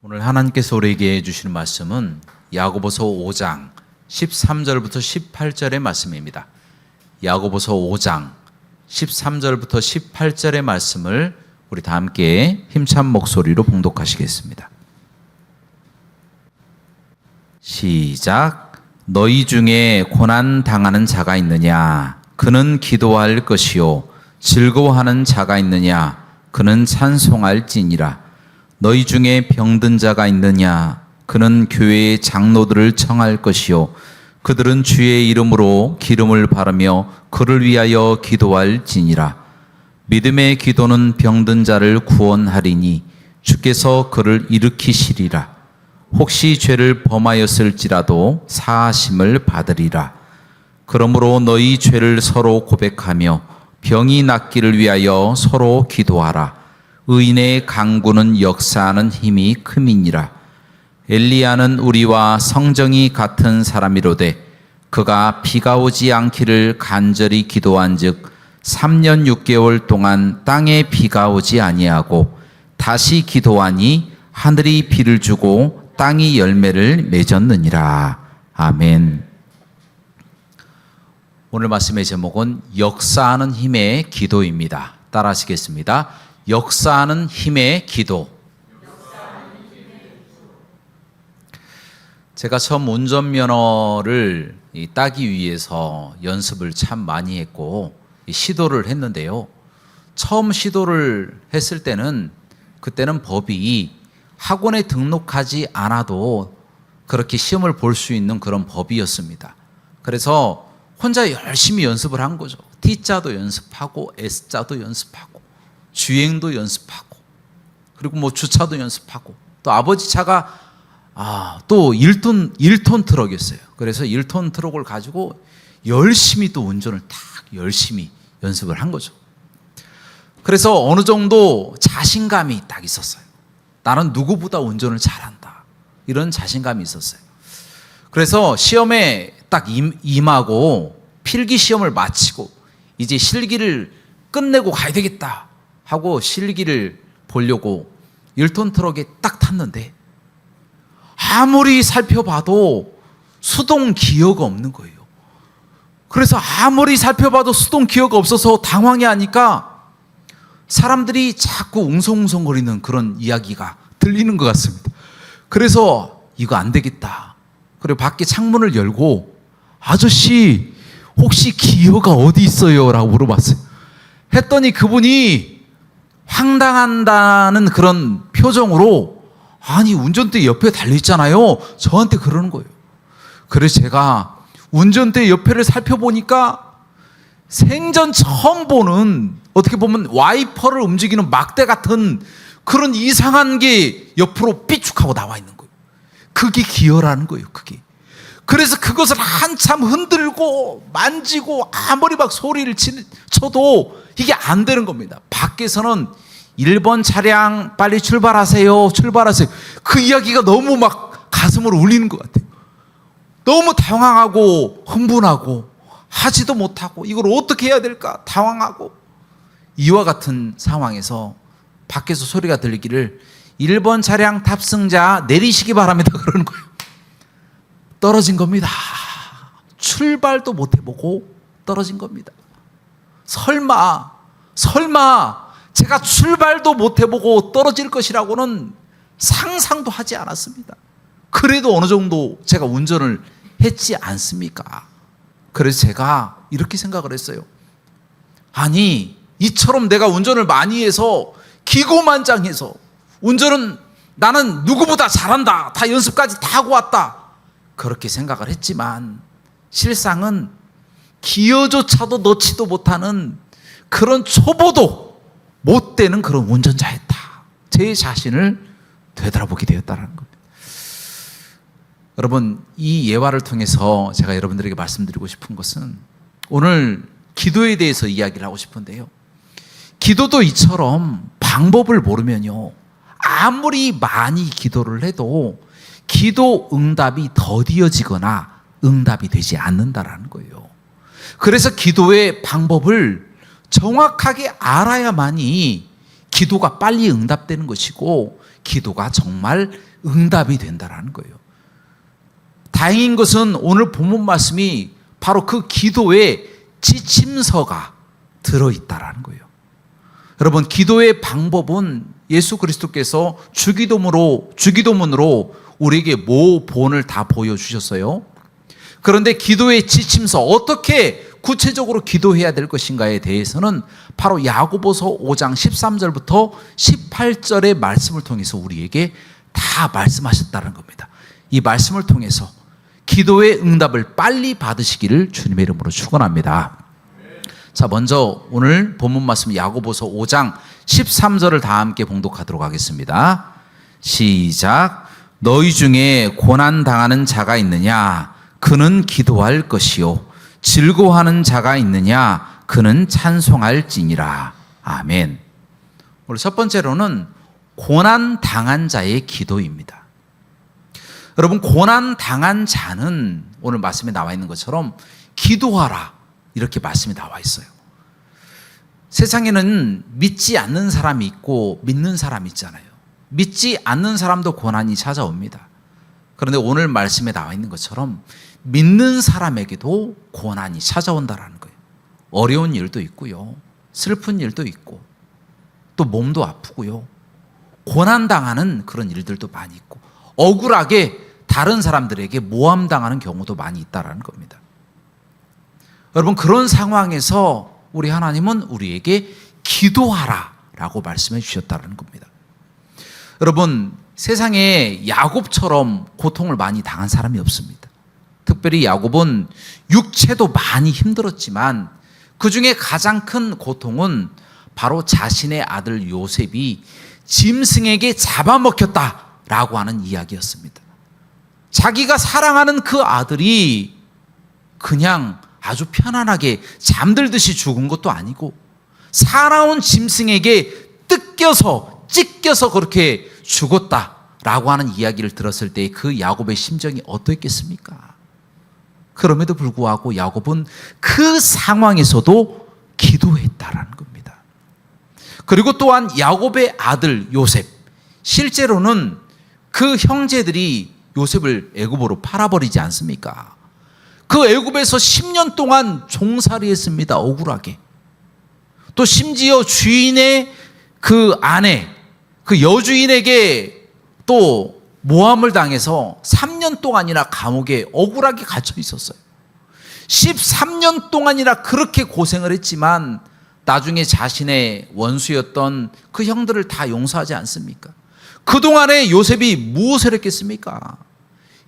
오늘 하나님께서 우리에게 주시는 말씀은 야고보서 5장 13절부터 18절의 말씀입니다. 야고보서 5장 13절부터 18절의 말씀을 우리 다 함께 힘찬 목소리로 봉독하시겠습니다. 시작. 너희 중에 고난 당하는 자가 있느냐? 그는 기도할 것이요. 즐거워하는 자가 있느냐? 그는 찬송할지니라. 너희 중에 병든 자가 있느냐? 그는 교회의 장로들을 청할 것이요. 그들은 주의 이름으로 기름을 바르며 그를 위하여 기도할지니라. 믿음의 기도는 병든 자를 구원하리니 주께서 그를 일으키시리라. 혹시 죄를 범하였을지라도 사하심을 받으리라. 그러므로 너희 죄를 서로 고백하며 병이 낫기를 위하여 서로 기도하라. 의인의 간구는 역사하는 힘이 큼이니라. 엘리야는 우리와 성정이 같은 사람이로되 그가 비가 오지 않기를 간절히 기도한즉 3년 6개월 동안 땅에 비가 오지 아니하고 다시 기도하니 하늘이 비를 주고 땅이 열매를 맺었느니라. 아멘. 오늘 말씀의 제목은 역사하는 힘의 기도입니다. 따라 하시겠습니다. 역사하는 힘의 기도. 제가 처음 운전면허를 따기 위해서 연습을 참 많이 했고 시도를 했는데요. 처음 시도를 했을 때는 그때는 법이 학원에 등록하지 않아도 그렇게 시험을 볼 수 있는 그런 법이었습니다. 그래서 혼자 열심히 연습을 한 거죠. T자도 연습하고 S자도 연습하고 주행도 연습하고 그리고 뭐 주차도 연습하고 또 아버지 차가 또 1톤 트럭이었어요. 그래서 1톤 트럭을 가지고 열심히 또 운전을 딱 열심히 연습을 한 거죠. 그래서 어느 정도 자신감이 딱 있었어요. 나는 누구보다 운전을 잘한다. 이런 자신감이 있었어요. 그래서 시험에 딱 임하고 필기 시험을 마치고 이제 실기를 끝내고 가야 되겠다 하고 실기를 보려고 1톤 트럭에 딱 탔는데 아무리 살펴봐도 수동 기어가 없는 거예요. 그래서 아무리 살펴봐도 수동 기어가 없어서 당황해 하니까 사람들이 자꾸 웅성웅성거리는 그런 이야기가 들리는 것 같습니다. 그래서 이거 안 되겠다. 그리고 밖에 창문을 열고 아저씨 혹시 기어가 어디 있어요? 라고 물어봤어요. 했더니 그분이 황당한다는 그런 표정으로 아니 운전대 옆에 달려있잖아요. 저한테 그러는 거예요. 그래서 제가 운전대 옆에를 살펴보니까 생전 처음 보는 어떻게 보면 와이퍼를 움직이는 막대 같은 그런 이상한 게 옆으로 삐죽하고 나와 있는 거예요. 그게 기어라는 거예요. 그게. 그래서 그것을 한참 흔들고 만지고 아무리 막 소리를 쳐도 이게 안 되는 겁니다. 밖에서는 1번 차량 빨리 출발하세요. 출발하세요. 그 이야기가 너무 막 가슴으로 울리는 것 같아요. 너무 당황하고 흥분하고 하지도 못하고 이걸 어떻게 해야 될까 당황하고 이와 같은 상황에서 밖에서 소리가 들리기를 1번 차량 탑승자 내리시기 바랍니다. 그러는 거예요. 떨어진 겁니다. 출발도 못 해보고 떨어진 겁니다. 설마 제가 출발도 못 해보고 떨어질 것이라고는 상상도 하지 않았습니다. 그래도 어느 정도 제가 운전을 했지 않습니까? 그래서 제가 이렇게 생각을 했어요. 아니 이처럼 내가 운전을 많이 해서 기고만장해서 운전은 나는 누구보다 잘한다. 다 연습까지 다 하고 왔다. 그렇게 생각을 했지만 실상은 기어조차도 넣지도 못하는 그런 초보도 못 되는 그런 운전자였다. 제 자신을 되돌아보게 되었다는 겁니다. 여러분 이 예화를 통해서 제가 여러분들에게 말씀드리고 싶은 것은 오늘 기도에 대해서 이야기를 하고 싶은데요. 기도도 이처럼 방법을 모르면요 아무리 많이 기도를 해도 기도 응답이 더디어지거나 응답이 되지 않는다라는 거예요. 그래서 기도의 방법을 정확하게 알아야만이 기도가 빨리 응답되는 것이고 기도가 정말 응답이 된다는 거예요. 다행인 것은 오늘 본문 말씀이 바로 그 기도의 지침서가 들어있다라는 거예요. 여러분, 기도의 방법은 예수 그리스도께서 주기도문으로 우리에게 모본을 다 보여주셨어요. 그런데 기도의 지침서, 어떻게 구체적으로 기도해야 될 것인가에 대해서는 바로 야고보서 5장 13절부터 18절의 말씀을 통해서 우리에게 다 말씀하셨다는 겁니다. 이 말씀을 통해서 기도의 응답을 빨리 받으시기를 주님의 이름으로 축원합니다. 자, 먼저 오늘 본문 말씀 야고보서 5장 13절을 다 함께 봉독하도록 하겠습니다. 시작. 너희 중에 고난 당하는 자가 있느냐? 그는 기도할 것이요. 즐거워하는 자가 있느냐? 그는 찬송할지니라. 아멘. 오늘 첫 번째로는 고난 당한 자의 기도입니다. 여러분, 고난 당한 자는 오늘 말씀에 나와 있는 것처럼 기도하라, 이렇게 말씀이 나와 있어요. 세상에는 믿지 않는 사람이 있고 믿는 사람이 있잖아요. 믿지 않는 사람도 고난이 찾아옵니다. 그런데 오늘 말씀에 나와 있는 것처럼 믿는 사람에게도 고난이 찾아온다라는 거예요. 어려운 일도 있고요, 슬픈 일도 있고, 또 몸도 아프고요, 고난당하는 그런 일들도 많이 있고, 억울하게 다른 사람들에게 모함당하는 경우도 많이 있다라는 겁니다. 여러분, 그런 상황에서 우리 하나님은 우리에게 기도하라 라고 말씀해 주셨다는 겁니다. 여러분, 세상에 야곱처럼 고통을 많이 당한 사람이 없습니다. 특별히 야곱은 육체도 많이 힘들었지만 그 중에 가장 큰 고통은 바로 자신의 아들 요셉이 짐승에게 잡아먹혔다라고 하는 이야기였습니다. 자기가 사랑하는 그 아들이 그냥 아주 편안하게 잠들듯이 죽은 것도 아니고 사나운 짐승에게 찢겨서 그렇게 죽었다라고 하는 이야기를 들었을 때 그 야곱의 심정이 어떠했겠습니까? 그럼에도 불구하고 야곱은 그 상황에서도 기도했다라는 겁니다. 그리고 또한 야곱의 아들 요셉, 실제로는 그 형제들이 요셉을 애굽으로 팔아버리지 않습니까? 그 애굽에서 10년 동안 종살이 했습니다. 억울하게. 또 심지어 주인의 그 아내, 그 여주인에게 또 모함을 당해서 3년 동안이나 감옥에 억울하게 갇혀 있었어요. 13년 동안이나 그렇게 고생을 했지만 나중에 자신의 원수였던 그 형들을 다 용서하지 않습니까? 그동안에 요셉이 무엇을 했겠습니까?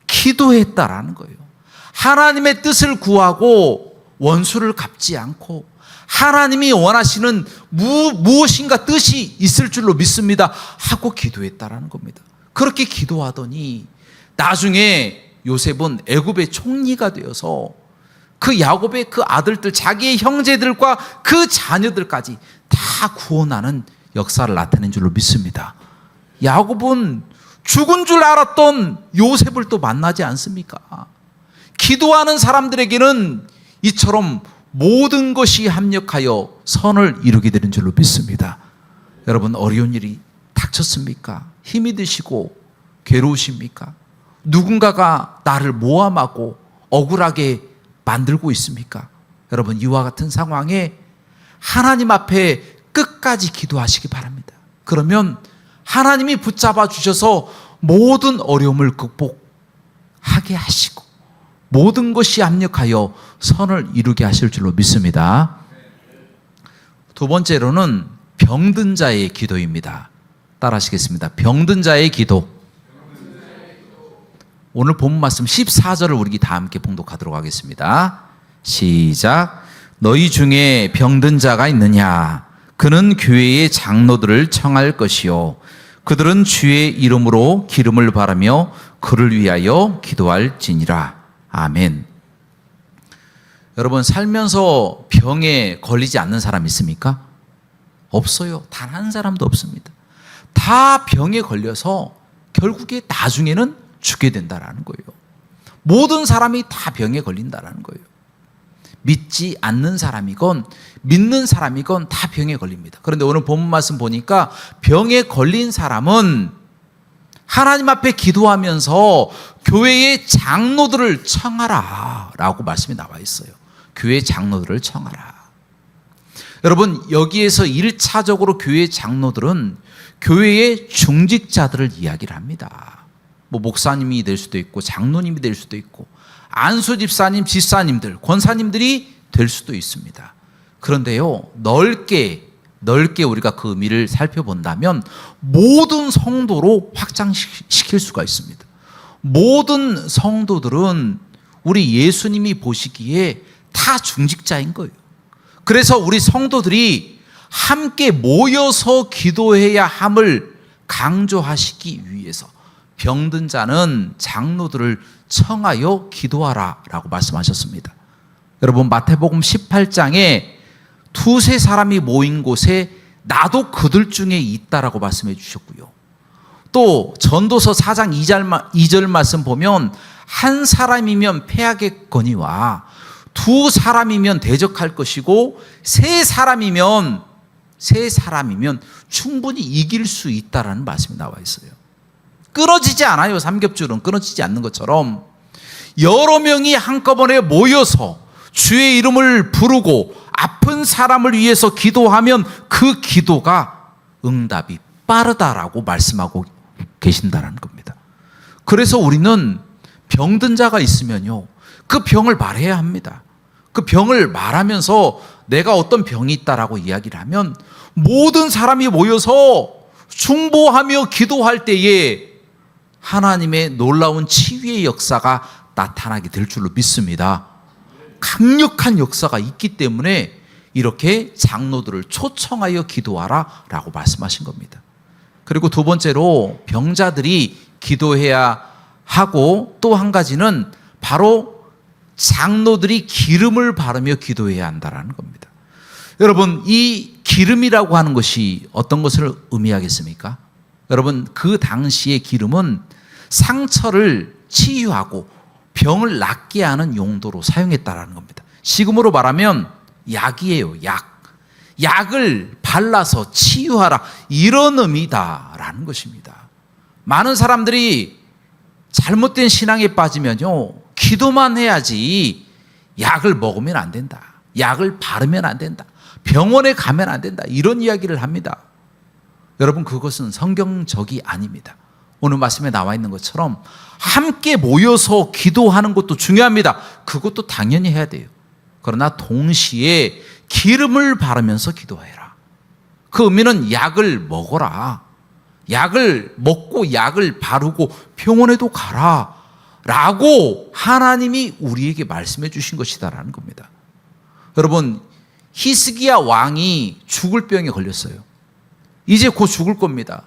기도했다라는 거예요. 하나님의 뜻을 구하고 원수를 갚지 않고 하나님이 원하시는 무엇인가 뜻이 있을 줄로 믿습니다 하고 기도했다라는 겁니다. 그렇게 기도하더니 나중에 요셉은 애굽의 총리가 되어서 그 야곱의 그 아들들, 자기의 형제들과 그 자녀들까지 다 구원하는 역사를 나타낸 줄로 믿습니다. 야곱은 죽은 줄 알았던 요셉을 또 만나지 않습니까? 기도하는 사람들에게는 이처럼 모든 것이 합력하여 선을 이루게 되는 줄로 믿습니다. 여러분, 어려운 일이 닥쳤습니까? 힘이 드시고 괴로우십니까? 누군가가 나를 모함하고 억울하게 만들고 있습니까? 여러분, 이와 같은 상황에 하나님 앞에 끝까지 기도하시기 바랍니다. 그러면 하나님이 붙잡아 주셔서 모든 어려움을 극복하게 하시고 모든 것이 합력하여 선을 이루게 하실 줄로 믿습니다. 두 번째로는 병든 자의 기도입니다. 따라하시겠습니다. 병든 자의 기도. 오늘 본문 말씀 14절을 우리 다 함께 봉독하도록 하겠습니다. 시작. 너희 중에 병든 자가 있느냐? 그는 교회의 장로들을 청할 것이요 그들은 주의 이름으로 기름을 바라며 그를 위하여 기도할지니라. 아멘. 여러분, 살면서 병에 걸리지 않는 사람 있습니까? 없어요. 단 한 사람도 없습니다. 다 병에 걸려서 결국에 나중에는 죽게 된다라는 거예요. 모든 사람이 다 병에 걸린다라는 거예요. 믿지 않는 사람이건 믿는 사람이건 다 병에 걸립니다. 그런데 오늘 본문 말씀 보니까 병에 걸린 사람은 하나님 앞에 기도하면서 교회의 장로들을 청하라 라고 말씀이 나와 있어요. 교회 장로들을 청하라. 여러분, 여기에서 1차적으로 교회 장로들은 교회의 중직자들을 이야기를 합니다. 뭐 목사님이 될 수도 있고 장로님이 될 수도 있고 안수 집사님, 집사님들, 권사님들이 될 수도 있습니다. 그런데요, 넓게 우리가 그 의미를 살펴본다면 모든 성도로 확장시킬 수가 있습니다. 모든 성도들은 우리 예수님이 보시기에 다 중직자인 거예요. 그래서 우리 성도들이 함께 모여서 기도해야 함을 강조하시기 위해서 병든 자는 장로들을 청하여 기도하라 라고 말씀하셨습니다. 여러분, 마태복음 18장에 두세 사람이 모인 곳에 나도 그들 중에 있다라고 말씀해 주셨고요. 또 전도서 4장 2절 말씀 보면 한 사람이면 패하겠거니와 두 사람이면 대적할 것이고 세 사람이면 충분히 이길 수 있다라는 말씀이 나와 있어요. 끊어지지 않아요. 삼겹줄은 끊어지지 않는 것처럼 여러 명이 한꺼번에 모여서 주의 이름을 부르고 아픈 사람을 위해서 기도하면 그 기도가 응답이 빠르다라고 말씀하고 계신다는 겁니다. 그래서 우리는 병든 자가 있으면요, 그 병을 말해야 합니다. 그 병을 말하면서 내가 어떤 병이 있다라고 이야기를 하면 모든 사람이 모여서 중보하며 기도할 때에 하나님의 놀라운 치유의 역사가 나타나게 될 줄로 믿습니다. 강력한 역사가 있기 때문에 이렇게 장로들을 초청하여 기도하라 라고 말씀하신 겁니다. 그리고 두 번째로 병자들이 기도해야 하고 또 한 가지는 바로 장로들이 기름을 바르며 기도해야 한다는 겁니다. 여러분, 이 기름이라고 하는 것이 어떤 것을 의미하겠습니까? 여러분, 그 당시의 기름은 상처를 치유하고 병을 낫게 하는 용도로 사용했다라는 겁니다. 지금으로 말하면 약이에요. 약을 발라서 치유하라, 이런 의미다라는 것입니다. 많은 사람들이 잘못된 신앙에 빠지면요, 기도만 해야지 약을 먹으면 안 된다, 약을 바르면 안 된다, 병원에 가면 안 된다, 이런 이야기를 합니다. 여러분, 그것은 성경적이 아닙니다. 오늘 말씀에 나와 있는 것처럼 함께 모여서 기도하는 것도 중요합니다. 그것도 당연히 해야 돼요. 그러나 동시에 기름을 바르면서 기도해라. 그 의미는 약을 먹어라, 약을 먹고 약을 바르고 병원에도 가라 라고 하나님이 우리에게 말씀해 주신 것이다라는 겁니다. 여러분, 히스기야 왕이 죽을 병에 걸렸어요. 이제 곧 죽을 겁니다.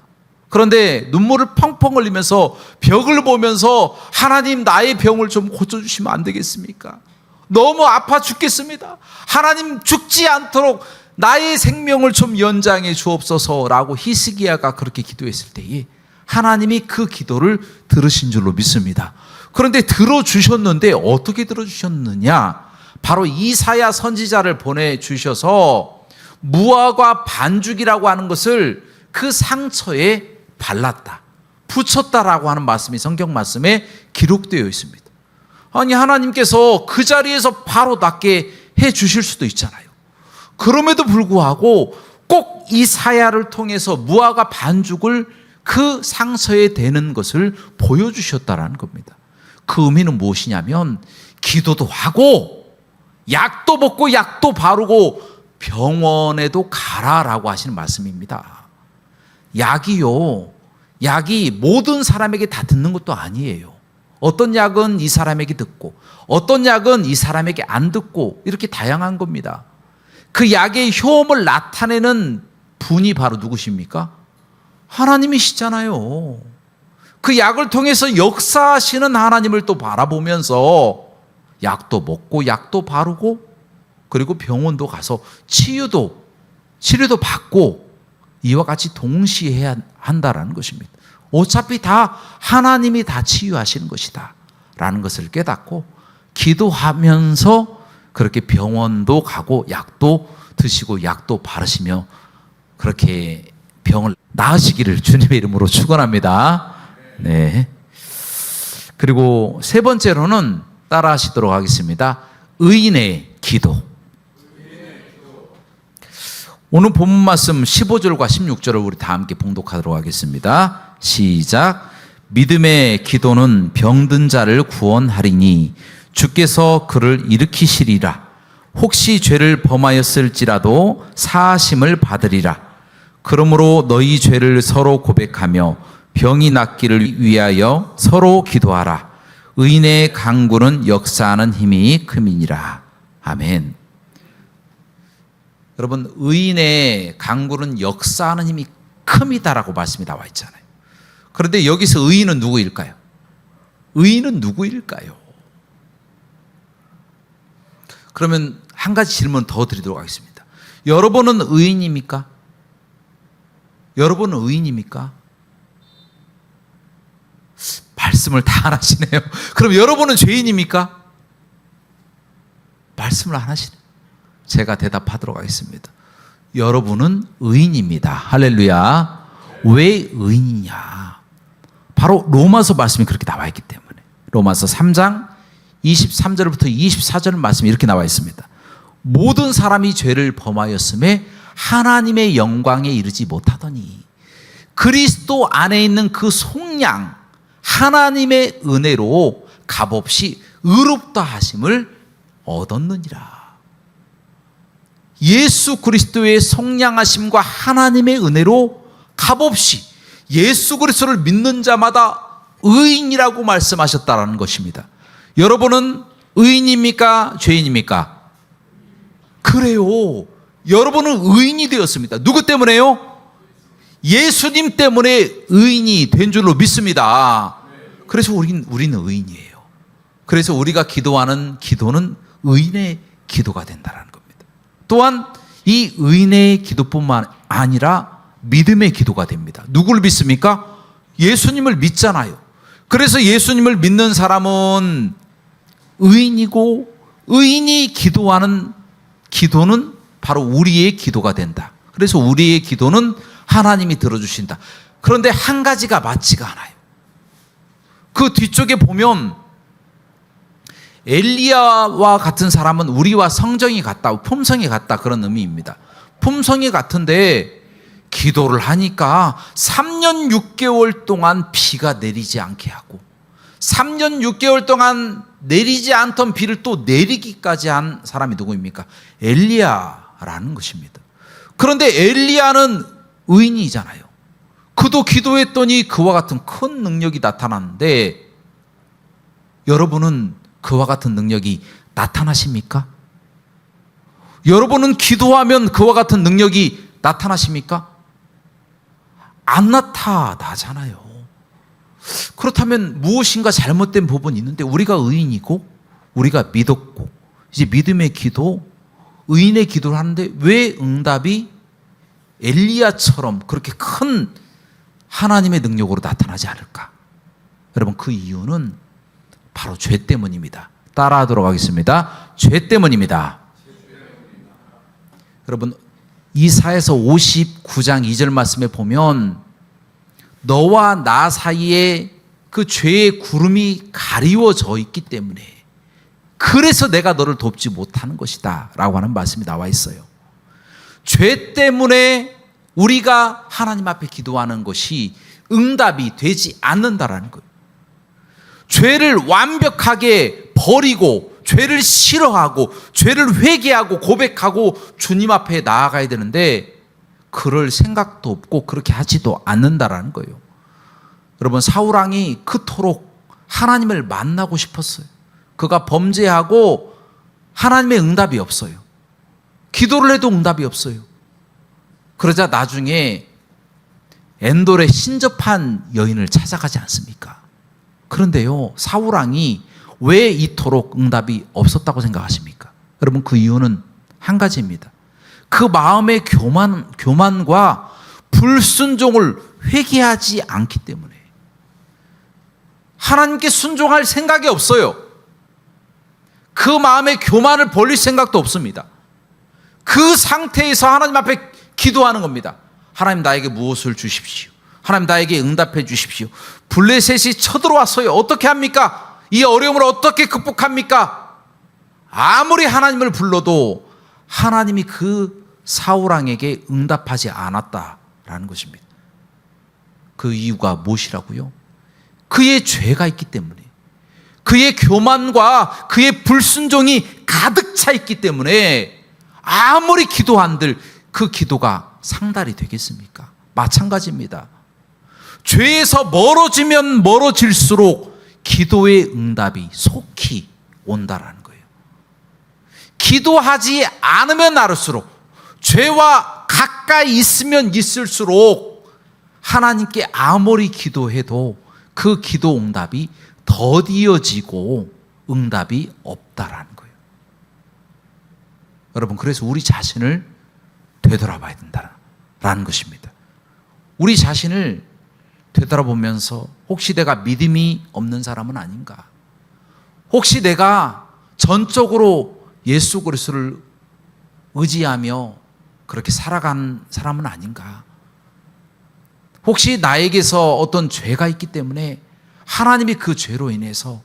그런데 눈물을 펑펑 흘리면서 벽을 보면서 하나님, 나의 병을 좀 고쳐주시면 안 되겠습니까? 너무 아파 죽겠습니다. 하나님, 죽지 않도록 나의 생명을 좀 연장해 주옵소서라고 히스기야가 그렇게 기도했을 때에 하나님이 그 기도를 들으신 줄로 믿습니다. 그런데 들어주셨는데 어떻게 들어주셨느냐? 바로 이사야 선지자를 보내주셔서 무화과 반죽이라고 하는 것을 그 상처에 발랐다, 붙였다라고 하는 말씀이 성경 말씀에 기록되어 있습니다. 아니, 하나님께서 그 자리에서 바로 낫게 해 주실 수도 있잖아요. 그럼에도 불구하고 꼭 이사야를 통해서 무화과 반죽을 그 상처에 대는 것을 보여주셨다라는 겁니다. 그 의미는 무엇이냐면 기도도 하고 약도 먹고 약도 바르고 병원에도 가라라고 하시는 말씀입니다. 약이 모든 사람에게 다 듣는 것도 아니에요. 어떤 약은 이 사람에게 듣고 어떤 약은 이 사람에게 안 듣고 이렇게 다양한 겁니다. 그 약의 효험을 나타내는 분이 바로 누구십니까? 하나님이시잖아요. 그 약을 통해서 역사하시는 하나님을 또 바라보면서 약도 먹고 약도 바르고 그리고 병원도 가서 치료도 받고 이와 같이 동시에 해야 한다라는 것입니다. 어차피 다 하나님이 다 치유하시는 것이다 라는 것을 깨닫고 기도하면서 그렇게 병원도 가고 약도 드시고 약도 바르시며 그렇게 병을 나으시기를 주님의 이름으로 축원합니다. 네. 그리고 세 번째로는 따라 하시도록 하겠습니다. 의인의 기도. 오늘 본문 말씀 15절과 16절을 우리 다 함께 봉독하도록 하겠습니다. 시작. 믿음의 기도는 병든 자를 구원하리니 주께서 그를 일으키시리라. 혹시 죄를 범하였을지라도 사하심을 받으리라. 그러므로 너희 죄를 서로 고백하며 병이 낫기를 위하여 서로 기도하라. 의인의 강구는 역사하는 힘이 큼이니라. 아멘. 여러분, 의인의 강구는 역사하는 힘이 큼이다라고 말씀이 나와 있잖아요. 그런데 여기서 의인은 누구일까요? 의인은 누구일까요? 그러면 한 가지 질문 더 드리도록 하겠습니다. 여러분은 의인입니까? 여러분은 의인입니까? 말씀을 다 안 하시네요. 그럼 여러분은 죄인입니까? 말씀을 안 하시네요. 제가 대답하도록 하겠습니다. 여러분은 의인입니다. 할렐루야. 왜 의인이냐? 바로 로마서 말씀이 그렇게 나와 있기 때문에. 로마서 3장 23절부터 24절 말씀이 이렇게 나와 있습니다. 모든 사람이 죄를 범하였음에 하나님의 영광에 이르지 못하더니 그리스도 안에 있는 그 속량 하나님의 은혜로 값없이 의롭다 하심을 얻었느니라. 예수 그리스도의 속량하심과 하나님의 은혜로 값없이 예수 그리스도를 믿는 자마다 의인이라고 말씀하셨다라는 것입니다. 여러분은 의인입니까? 죄인입니까? 그래요. 여러분은 의인이 되었습니다. 누구 때문에요? 예수님 때문에 의인이 된 줄로 믿습니다. 그래서 우리는 의인이에요. 그래서 우리가 기도하는 기도는 의인의 기도가 된다는 겁니다. 또한 이 의인의 기도뿐만 아니라 믿음의 기도가 됩니다. 누구를 믿습니까? 예수님을 믿잖아요. 그래서 예수님을 믿는 사람은 의인이고 의인이 기도하는 기도는 바로 우리의 기도가 된다. 그래서 우리의 기도는 하나님이 들어주신다. 그런데 한 가지가 맞지가 않아요. 그 뒤쪽에 보면 엘리야와 같은 사람은 우리와 성정이 같다, 품성이 같다 그런 의미입니다. 품성이 같은데 기도를 하니까 3년 6개월 동안 비가 내리지 않게 하고 3년 6개월 동안 내리지 않던 비를 또 내리기까지 한 사람이 누구입니까? 엘리야라는 것입니다. 그런데 엘리야는 의인이잖아요. 그도 기도했더니 그와 같은 큰 능력이 나타났는데 여러분은 그와 같은 능력이 나타나십니까? 여러분은 기도하면 그와 같은 능력이 나타나십니까? 안 나타나잖아요. 그렇다면 무엇인가 잘못된 부분이 있는데 우리가 의인이고 우리가 믿었고 이제 믿음의 기도, 의인의 기도를 하는데 왜 응답이 엘리야처럼 그렇게 큰 하나님의 능력으로 나타나지 않을까? 여러분 그 이유는 바로 죄 때문입니다. 따라하도록 하겠습니다. 죄 때문입니다. 여러분 이사야서 59장 2절 말씀에 보면 너와 나 사이에 그 죄의 구름이 가리워져 있기 때문에 그래서 내가 너를 돕지 못하는 것이다 라고 하는 말씀이 나와 있어요. 죄 때문에 우리가 하나님 앞에 기도하는 것이 응답이 되지 않는다라는 거예요. 죄를 완벽하게 버리고 죄를 싫어하고 죄를 회개하고 고백하고 주님 앞에 나아가야 되는데 그럴 생각도 없고 그렇게 하지도 않는다라는 거예요. 여러분 사울왕이 그토록 하나님을 만나고 싶었어요. 그가 범죄하고 하나님의 응답이 없어요. 기도를 해도 응답이 없어요. 그러자 나중에 엔돌에 신접한 여인을 찾아가지 않습니까? 그런데요 사울왕이 왜 이토록 응답이 없었다고 생각하십니까? 여러분 그 이유는 한 가지입니다. 그 마음의 교만과 불순종을 회개하지 않기 때문에 하나님께 순종할 생각이 없어요. 그 마음에 교만을 벌릴 생각도 없습니다. 그 상태에서 하나님 앞에 기도하는 겁니다. 하나님, 나에게 무엇을 주십시오. 하나님, 나에게 응답해 주십시오. 블레셋이 쳐들어왔어요. 어떻게 합니까? 이 어려움을 어떻게 극복합니까? 아무리 하나님을 불러도 하나님이 그 사울왕에게 응답하지 않았다라는 것입니다. 그 이유가 무엇이라고요? 그의 죄가 있기 때문에, 그의 교만과 그의 불순종이 가득 차 있기 때문에 아무리 기도한들 그 기도가 상달이 되겠습니까? 마찬가지입니다. 죄에서 멀어지면 멀어질수록 기도의 응답이 속히 온다라는 거예요. 기도하지 않으면 나를수록, 죄와 가까이 있으면 있을수록 하나님께 아무리 기도해도 그 기도 응답이 더디어지고 응답이 없다라는 거예요. 여러분, 그래서 우리 자신을 되돌아봐야 된다라는 것입니다. 우리 자신을 되돌아보면서 혹시 내가 믿음이 없는 사람은 아닌가? 혹시 내가 전적으로 예수 그리스도를 의지하며 그렇게 살아간 사람은 아닌가? 혹시 나에게서 어떤 죄가 있기 때문에 하나님이 그 죄로 인해서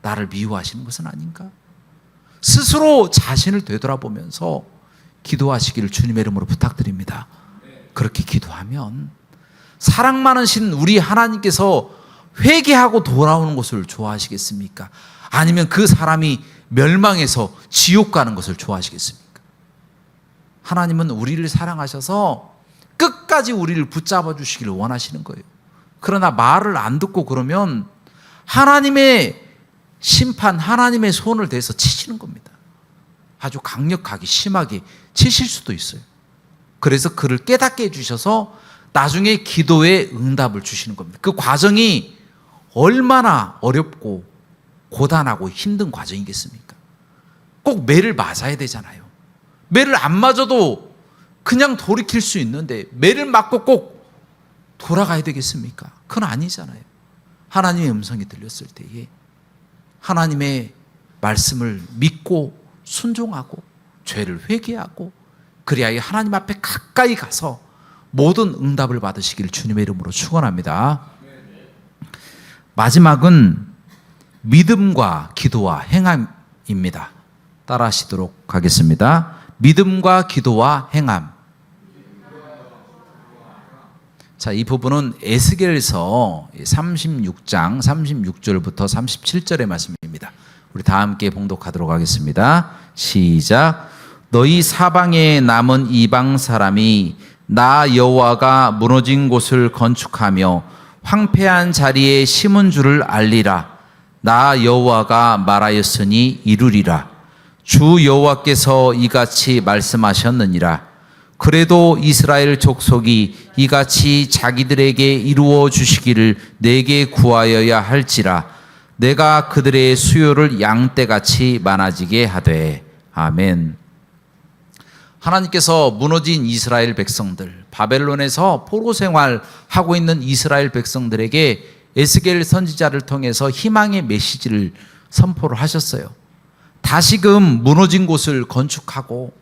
나를 미워하시는 것은 아닌가? 스스로 자신을 되돌아보면서 기도하시기를 주님의 이름으로 부탁드립니다. 그렇게 기도하면 사랑 많으신 우리 하나님께서 회개하고 돌아오는 것을 좋아하시겠습니까? 아니면 그 사람이 멸망해서 지옥 가는 것을 좋아하시겠습니까? 하나님은 우리를 사랑하셔서 끝까지 우리를 붙잡아 주시기를 원하시는 거예요. 그러나 말을 안 듣고 그러면 하나님의 심판, 하나님의 손을 대서 치시는 겁니다. 아주 강력하게 심하게 치실 수도 있어요. 그래서 그를 깨닫게 해주셔서 나중에 기도에 응답을 주시는 겁니다. 그 과정이 얼마나 어렵고 고단하고 힘든 과정이겠습니까? 꼭 매를 맞아야 되잖아요. 매를 안 맞아도 그냥 돌이킬 수 있는데 매를 맞고 꼭 돌아가야 되겠습니까? 그건 아니잖아요. 하나님의 음성이 들렸을 때에 하나님의 말씀을 믿고 순종하고 죄를 회개하고 그리하여 하나님 앞에 가까이 가서 모든 응답을 받으시기를 주님의 이름으로 축원합니다. 마지막은 믿음과 기도와 행함입니다. 따라 하시도록 하겠습니다. 믿음과 기도와 행함. 자, 이 부분은 에스겔서 36장 36절부터 37절의 말씀입니다. 우리 다 함께 봉독하도록 하겠습니다. 시작. 너희 사방에 남은 이방 사람이 나 여호와가 무너진 곳을 건축하며 황폐한 자리에 심은 줄을 알리라. 나 여호와가 말하였으니 이루리라. 주 여호와께서 이같이 말씀하셨느니라. 그래도 이스라엘 족속이 이같이 자기들에게 이루어 주시기를 내게 구하여야 할지라. 내가 그들의 수요를 양떼같이 많아지게 하되. 아멘. 하나님께서 무너진 이스라엘 백성들, 바벨론에서 포로 생활하고 있는 이스라엘 백성들에게 에스겔 선지자를 통해서 희망의 메시지를 선포를 하셨어요. 다시금 무너진 곳을 건축하고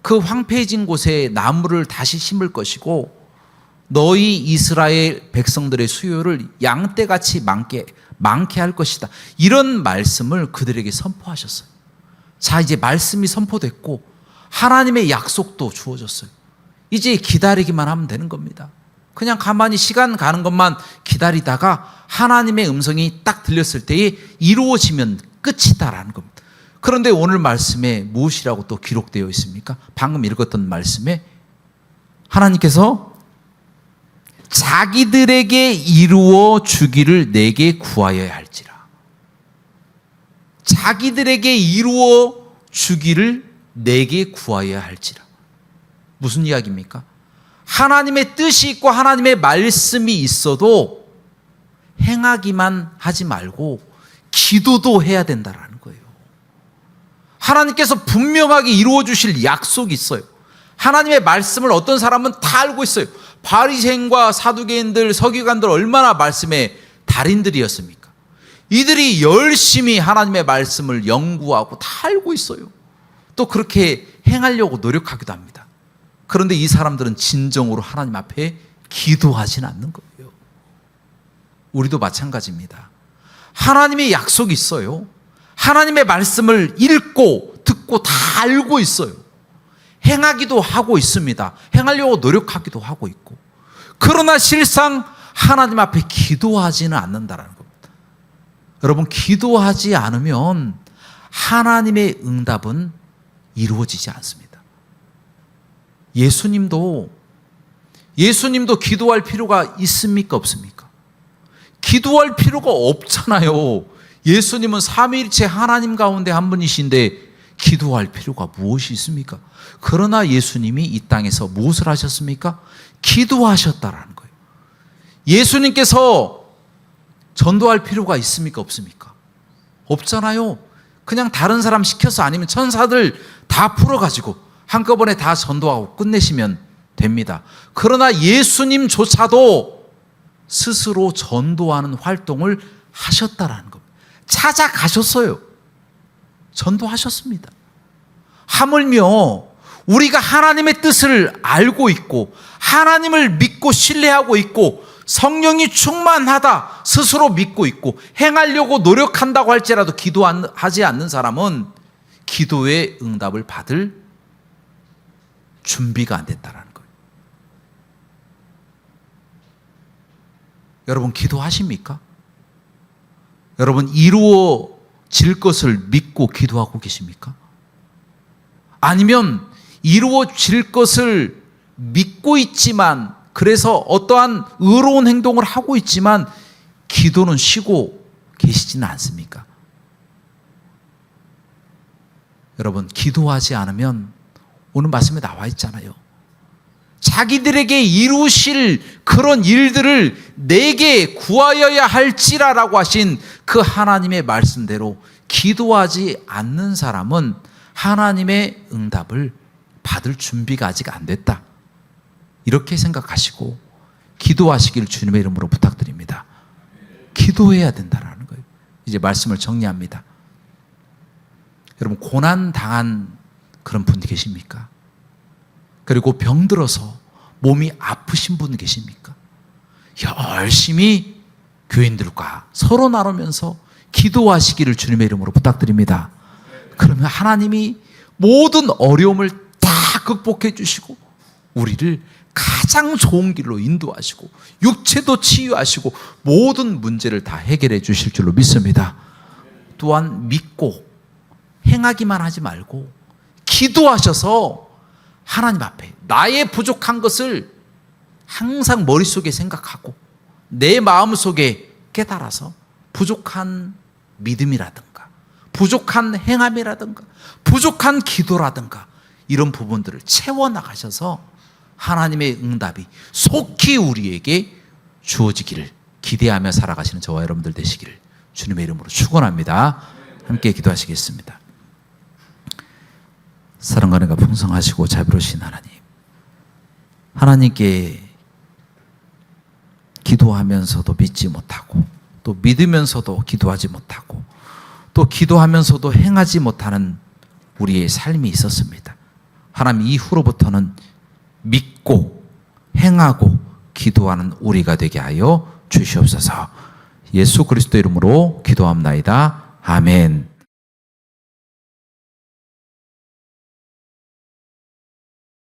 그 황폐해진 곳에 나무를 다시 심을 것이고 너희 이스라엘 백성들의 수요를 양떼같이 많게 할 것이다. 이런 말씀을 그들에게 선포하셨어요. 자, 이제 말씀이 선포됐고 하나님의 약속도 주어졌어요. 이제 기다리기만 하면 되는 겁니다. 그냥 가만히 시간 가는 것만 기다리다가 하나님의 음성이 딱 들렸을 때에 이루어지면 끝이다라는 겁니다. 그런데 오늘 말씀에 무엇이라고 또 기록되어 있습니까? 방금 읽었던 말씀에 하나님께서 자기들에게 이루어 주기를 내게 구하여야 할지라. 자기들에게 이루어 주기를 내게 구하여야 할지라. 무슨 이야기입니까? 하나님의 뜻이 있고 하나님의 말씀이 있어도 행하기만 하지 말고 기도도 해야 된다라는 거예요. 하나님께서 분명하게 이루어 주실 약속이 있어요. 하나님의 말씀을 어떤 사람은 다 알고 있어요. 바리새인과 사두개인들, 서기관들 얼마나 말씀의 달인들이었습니까? 이들이 열심히 하나님의 말씀을 연구하고 다 알고 있어요. 또 그렇게 행하려고 노력하기도 합니다. 그런데 이 사람들은 진정으로 하나님 앞에 기도하지는 않는 거예요. 우리도 마찬가지입니다. 하나님의 약속이 있어요. 하나님의 말씀을 읽고 듣고 다 알고 있어요. 행하기도 하고 있습니다. 행하려고 노력하기도 하고 있고. 그러나 실상 하나님 앞에 기도하지는 않는다는 겁니다. 여러분, 기도하지 않으면 하나님의 응답은 이루어지지 않습니다. 예수님도 기도할 필요가 있습니까? 없습니까? 기도할 필요가 없잖아요. 예수님은 삼위일체 하나님 가운데 한 분이신데 기도할 필요가 무엇이 있습니까? 그러나 예수님이 이 땅에서 무엇을 하셨습니까? 기도하셨다라는 거예요. 예수님께서 전도할 필요가 있습니까? 없습니까? 없잖아요. 그냥 다른 사람 시켜서 아니면 천사들 다 풀어가지고 한꺼번에 다 전도하고 끝내시면 됩니다. 그러나 예수님조차도 스스로 전도하는 활동을 하셨다라는 겁니다. 찾아가셨어요. 전도하셨습니다. 하물며 우리가 하나님의 뜻을 알고 있고 하나님을 믿고 신뢰하고 있고 성령이 충만하다 스스로 믿고 있고 행하려고 노력한다고 할지라도 기도하지 않는 사람은 기도의 응답을 받을 준비가 안 됐다라는 거예요. 여러분, 기도하십니까? 여러분, 이루어질 것을 믿고 기도하고 계십니까? 아니면 이루어질 것을 믿고 있지만 그래서 어떠한 의로운 행동을 하고 있지만 기도는 쉬고 계시지는 않습니까? 여러분, 기도하지 않으면 오늘 말씀에 나와 있잖아요. 자기들에게 이루실 그런 일들을 내게 구하여야 할지라라고 하신 그 하나님의 말씀대로 기도하지 않는 사람은 하나님의 응답을 받을 준비가 아직 안 됐다. 이렇게 생각하시고 기도하시길 주님의 이름으로 부탁드립니다. 기도해야 된다는 거예요. 이제 말씀을 정리합니다. 여러분, 고난당한 그런 분 계십니까? 그리고 병들어서 몸이 아프신 분 계십니까? 열심히 교인들과 서로 나누면서 기도하시기를 주님의 이름으로 부탁드립니다. 그러면 하나님이 모든 어려움을 다 극복해 주시고 우리를 가장 좋은 길로 인도하시고 육체도 치유하시고 모든 문제를 다 해결해 주실 줄로 믿습니다. 또한 믿고 행하기만 하지 말고 기도하셔서 하나님 앞에 나의 부족한 것을 항상 머릿속에 생각하고 내 마음속에 깨달아서 부족한 믿음이라든가 부족한 행함이라든가 부족한 기도라든가 이런 부분들을 채워나가셔서 하나님의 응답이 속히 우리에게 주어지기를 기대하며 살아가시는 저와 여러분들 되시기를 주님의 이름으로 축원합니다. 함께 기도하시겠습니다. 사랑과 은혜가 풍성하시고 자비로우신 하나님, 하나님께 기도하면서도 믿지 못하고 또 믿으면서도 기도하지 못하고 또 기도하면서도 행하지 못하는 우리의 삶이 있었습니다. 하나님, 이후로부터는 믿고 행하고 기도하는 우리가 되게 하여 주시옵소서. 예수 그리스도 이름으로 기도합나이다. 아멘.